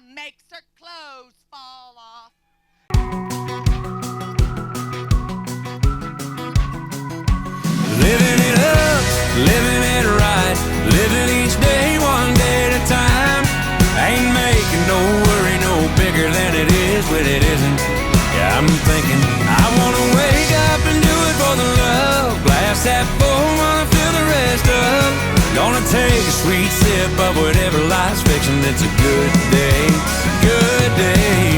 makes her clothes fall off. Living it up, living it right, living each day one day at a time. Ain't making no worry no bigger than it is when it isn't. Yeah, I'm thinking I wanna wake up and do it for the love. Glass half full, wanna fill the rest up. Gonna take a sweet sip of whatever life's fixing. It's a good day, good day.